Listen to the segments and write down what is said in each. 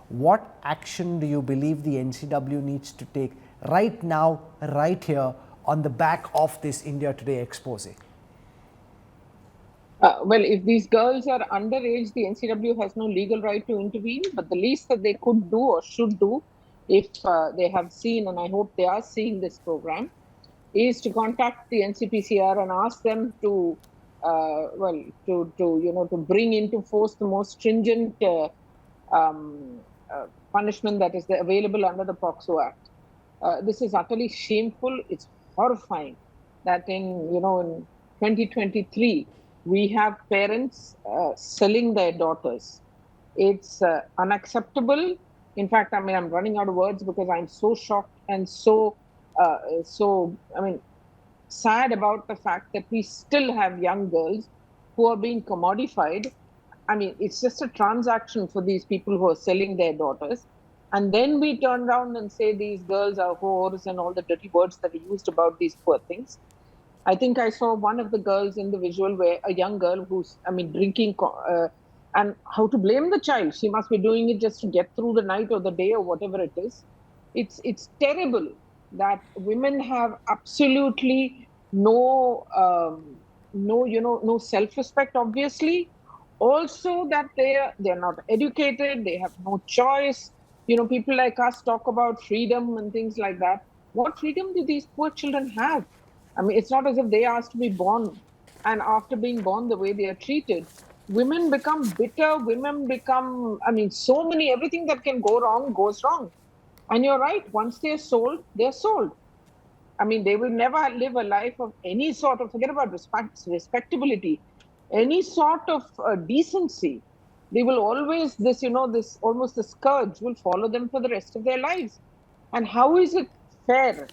What action do you believe the NCW needs to take right now, right here, on the back of this India Today expose? Well, if these girls are underage, the NCW has no legal right to intervene. But the least that they could do or should do, if they have seen, and I hope they are seeing this program, is to contact the NCPCR and ask them to, to bring into force the most stringent um, punishment that is available under the POCSO Act. This is utterly shameful. It's horrifying that in 2023 we have parents selling their daughters. It's unacceptable. In fact, I mean, I'm running out of words because I'm so shocked and sad about the fact that we still have young girls who are being commodified. I mean, it's just a transaction for these people who are selling their daughters. And then we turn around and say these girls are whores and all the dirty words that are used about these poor things. I think I saw one of the girls in the visual where a young girl who's, drinking, and how to blame the child? She must be doing it just to get through the night or the day or whatever it is. It's terrible that women have absolutely no self-respect, obviously. Also that they're not educated, they have no choice. People like us talk about freedom and things like that. What freedom do these poor children have? I mean, it's not as if they asked to be born, and after being born, the way they are treated. Women become bitter, women become, so many, everything that can go wrong goes wrong. And you're right, once they're sold, they're sold. I mean, they will never live a life of any sort of, forget about respectability, any sort of decency. They will always, this almost the scourge will follow them for the rest of their lives. And how is it fair?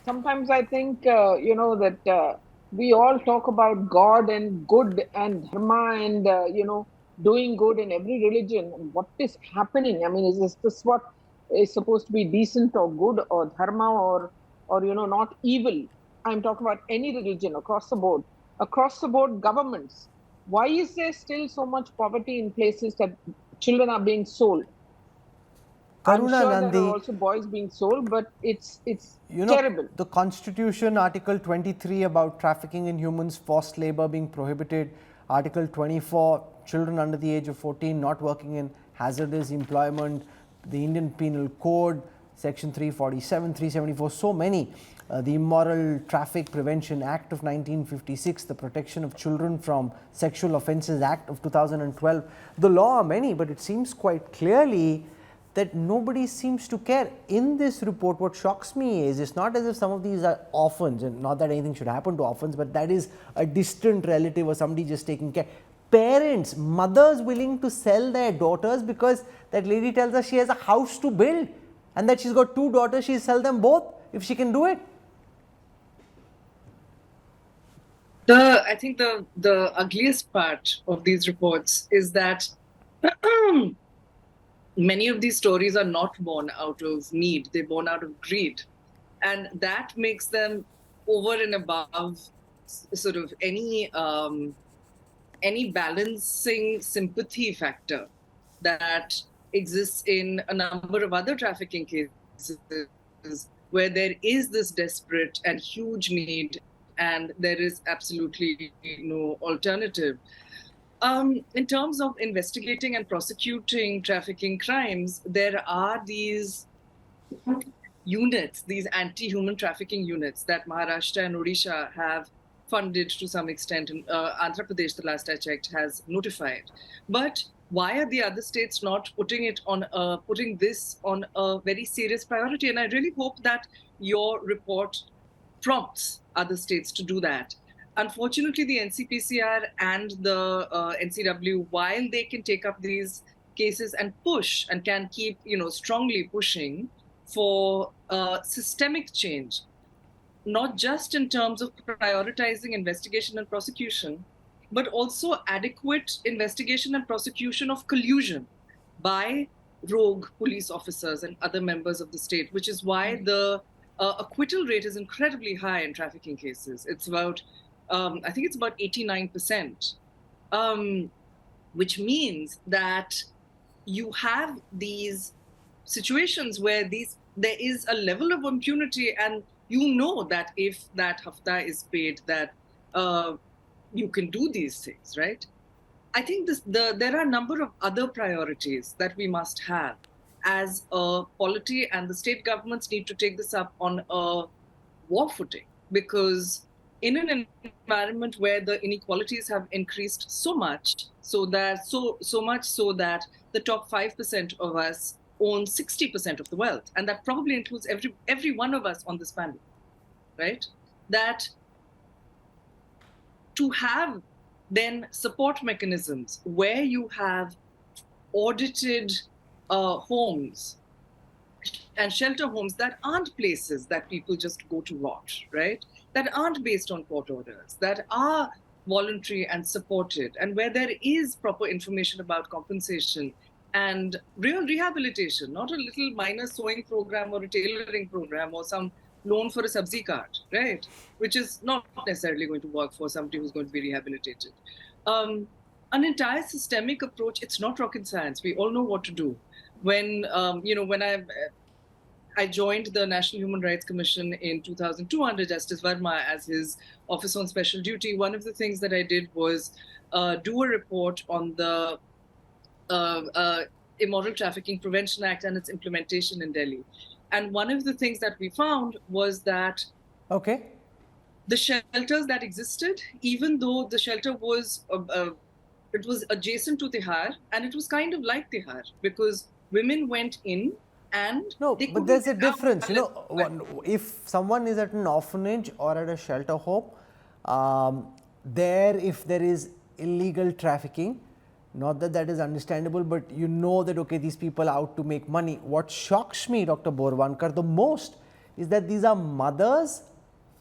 Sometimes I think, that we all talk about God and good and dharma and, doing good in every religion. And what is happening? I mean, is this what is supposed to be decent or good or dharma or not evil? I'm talking about any religion across the board. Across the board, governments. Why is there still so much poverty in places that children are being sold? I'm Karuna sure there are Gandhi, also boys being sold, but it's terrible. the Constitution, Article 23 about trafficking in humans, forced labor being prohibited, Article 24, children under the age of 14 not working in hazardous employment, the Indian Penal Code, Section 347, 374, so many. The Immoral Traffic Prevention Act of 1956, the Protection of Children from Sexual Offences Act of 2012. The law are many, but it seems quite clearly that nobody seems to care. In this report, what shocks me is it's not as if some of these are orphans, and not that anything should happen to orphans, but that is a distant relative or somebody just taking care. Parents, mothers willing to sell their daughters because that lady tells us she has a house to build and that she's got two daughters, she'll sell them both if she can do it. I think the ugliest part of these reports is that many of these stories are not born out of need, they're born out of greed. And that makes them over and above sort of any balancing sympathy factor that exists in a number of other trafficking cases where there is this desperate and huge need and there is absolutely no alternative. In terms of investigating and prosecuting trafficking crimes, there are these units, these anti-human trafficking units that Maharashtra and Odisha have funded to some extent. And Andhra Pradesh, the last I checked, has notified. But why are the other states not putting this on a very serious priority? And I really hope that your report prompts other states to do that. Unfortunately, the NCPCR and the NCW, while they can take up these cases and push and can keep, strongly pushing for systemic change, not just in terms of prioritizing investigation and prosecution, but also adequate investigation and prosecution of collusion by rogue police officers and other members of the state, which is why the acquittal rate is incredibly high in trafficking cases. It's about, I think it's about 89%, which means that you have these situations where there is a level of impunity, and you know that if that hafta is paid, that you can do these things, right? I think there are a number of other priorities that we must have as a polity, and the state governments need to take this up on a war footing, because in an environment where the inequalities have increased so much, so much so that the top 5% of us own 60% of the wealth, and that probably includes every one of us on this panel, right? That to have then support mechanisms where you have audited homes and shelter homes that aren't places that people just go to rot, right? That aren't based on court orders, that are voluntary and supported, and where there is proper information about compensation and real rehabilitation, not a little minor sewing program or a tailoring program or some loan for a sabzi cart, right? Which is not necessarily going to work for somebody who's going to be rehabilitated. An entire systemic approach, it's not rocket science. We all know what to do. When I joined the National Human Rights Commission in 2002 under Justice Verma as his office on special duty, one of the things that I did was do a report on the Immoral Trafficking Prevention Act and its implementation in Delhi. And one of the things that we found was that the shelters that existed, even though the shelter was it was adjacent to Tihar, and it was kind of like Tihar, because women went in and but there's a difference. If someone is at an orphanage or at a shelter home, if there is illegal trafficking, not that that is understandable, but you know that, okay, these people are out to make money. What shocks me, Dr. Borwankar, the most is that these are mothers,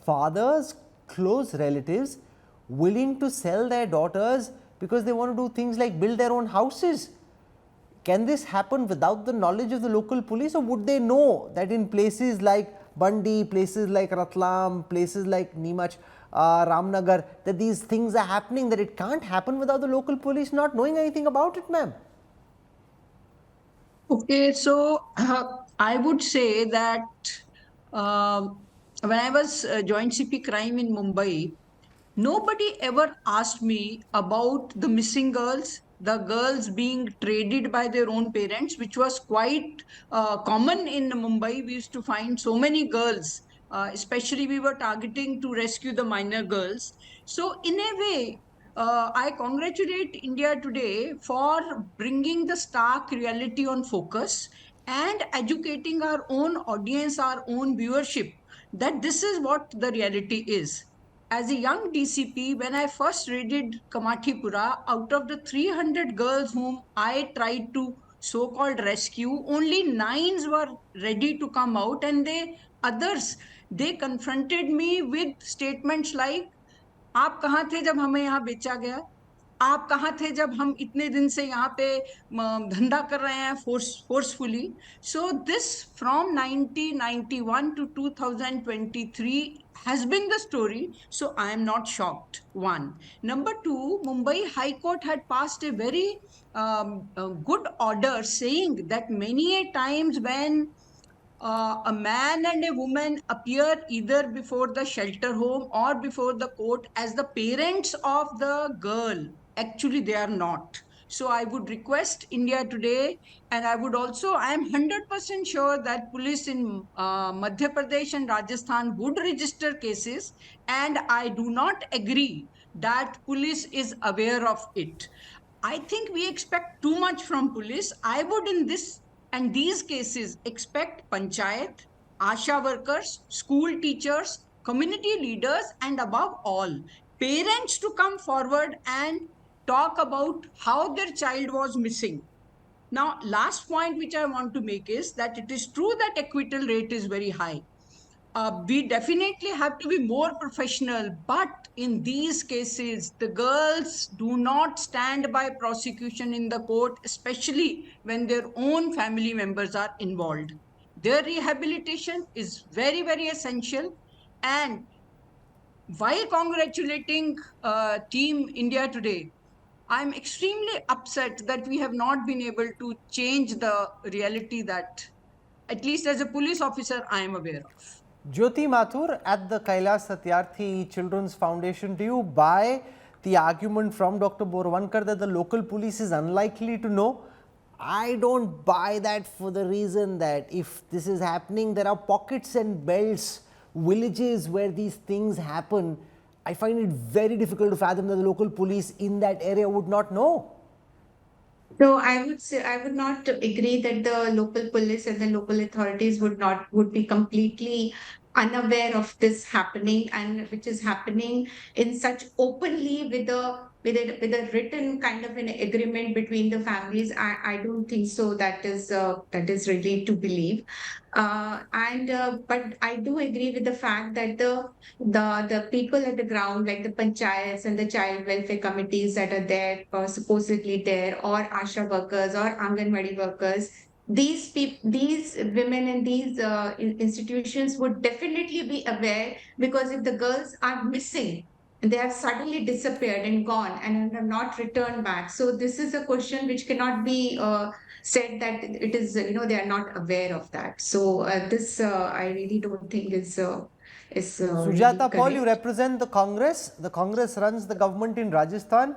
fathers, close relatives willing to sell their daughters because they want to do things like build their own houses. Can this happen without the knowledge of the local police, or would they know that in places like Bandi, places like Ratlam, places like Neemuch, Ramnagar, that these things are happening, that it can't happen without the local police not knowing anything about it, ma'am? Okay, so I would say that when I was Joint CP Crime in Mumbai, nobody ever asked me about the missing girls, the girls being traded by their own parents, which was quite common in Mumbai. We used to find so many girls, especially we were targeting to rescue the minor girls. So in a way, I congratulate India Today for bringing the stark reality on focus and educating our own audience, our own viewership, that this is what the reality is. As a young DCP, when I first raided Kamathipura, out of the 300 girls whom I tried to so-called rescue, only 9 were ready to come out, and they confronted me with statements like, आप कहाँ थे जब हमें यहाँ बेचा गया, आप कहाँ थे जब हम इतने दिन से यहाँ पे धंधा कर रहे हैं forcefully. So this from 1991 to 2023 has been the story. So I am not shocked. One. Number two, Mumbai High Court had passed a very good order saying that many a times when a man and a woman appear either before the shelter home or before the court as the parents of the girl, actually they are not. So I would request India Today, and I am 100% sure that police in Madhya Pradesh and Rajasthan would register cases, and I do not agree that police is aware of it. I think we expect too much from police. I would in these cases expect panchayat, ASHA workers, school teachers, community leaders, and above all, parents to come forward and talk about how their child was missing. Now, last point which I want to make is that it is true that acquittal rate is very high. We definitely have to be more professional, but in these cases, the girls do not stand by prosecution in the court, especially when their own family members are involved. Their rehabilitation is very, very essential. And while congratulating Team India Today, I'm extremely upset that we have not been able to change the reality that, at least as a police officer, I am aware of. Jyoti Mathur at the Kailash Satyarthi Children's Foundation, do you buy the argument from Dr. Borwankar that the local police is unlikely to know? I don't buy that for the reason that if this is happening, there are pockets and belts, villages where these things happen. I find it very difficult to fathom that the local police in that area would not know. So I would say I would not agree that the local police and the local authorities would be completely unaware of this happening, and which is happening in such openly with a written kind of an agreement between the families. I don't think so. That is really to believe. And But I do agree with the fact that the people at the ground, like the panchayats and the child welfare committees that are there, or supposedly there, or ASHA workers or Anganwadi workers, these women in these institutions would definitely be aware, because if the girls are missing and they have suddenly disappeared and gone and have not returned back, so this is a question which cannot be said that it is, they are not aware of that. So this I really don't think is really Sujata Paul, you correct. represent the Congress. The Congress runs the government in Rajasthan.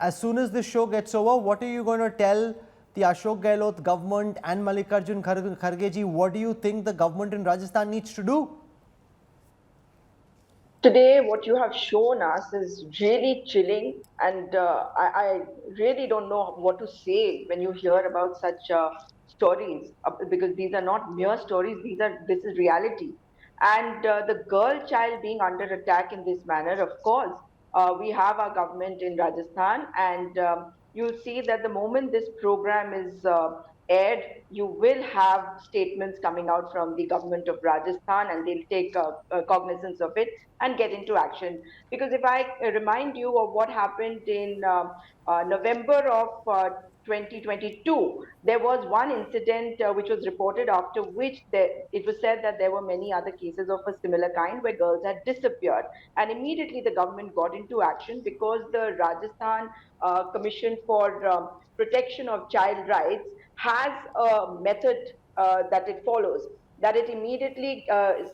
As soon as this show gets over, what are you going to tell the Ashok Gehlot government and Mallikarjun Kharge ji? What do you think the government in Rajasthan needs to do? Today, what you have shown us is really chilling, and I really don't know what to say when you hear about such stories, because these are not mere stories. This is reality, and the girl child being under attack in this manner. Of course, we have our government in Rajasthan, and you'll see that the moment this program is aired, you will have statements coming out from the government of Rajasthan, and they'll take cognizance of it and get into action. Because if I remind you of what happened in November of 2022, there was one incident which was reported, after which it was said that there were many other cases of a similar kind where girls had disappeared. And immediately the government got into action, because the Rajasthan Commission for Protection of Child Rights has a method that it follows, that it immediately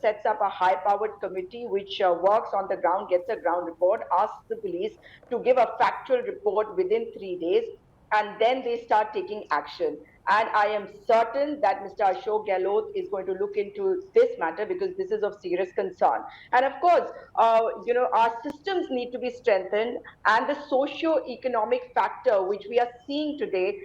sets up a high-powered committee which works on the ground, gets a ground report, asks the police to give a factual report within 3 days, and then they start taking action. And I am certain that Mr. Ashok Gehlot is going to look into this matter, because this is of serious concern. And of course, our systems need to be strengthened, and the socio-economic factor which we are seeing today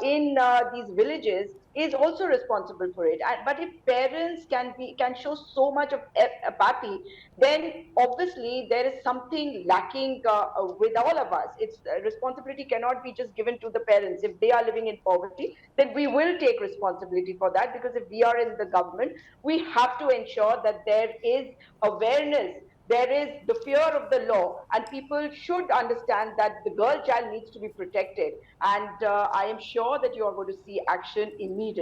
in these villages is also responsible for it. But if parents can show so much of apathy, then obviously there is something lacking with all of us. Its responsibility cannot be just given to the parents. If they are living in poverty, then we will take responsibility for that, because if we are in the government, we have to ensure that there is awareness, there is the fear of the law, and people should understand that the girl child needs to be protected. And I am sure that you are going to see action immediately.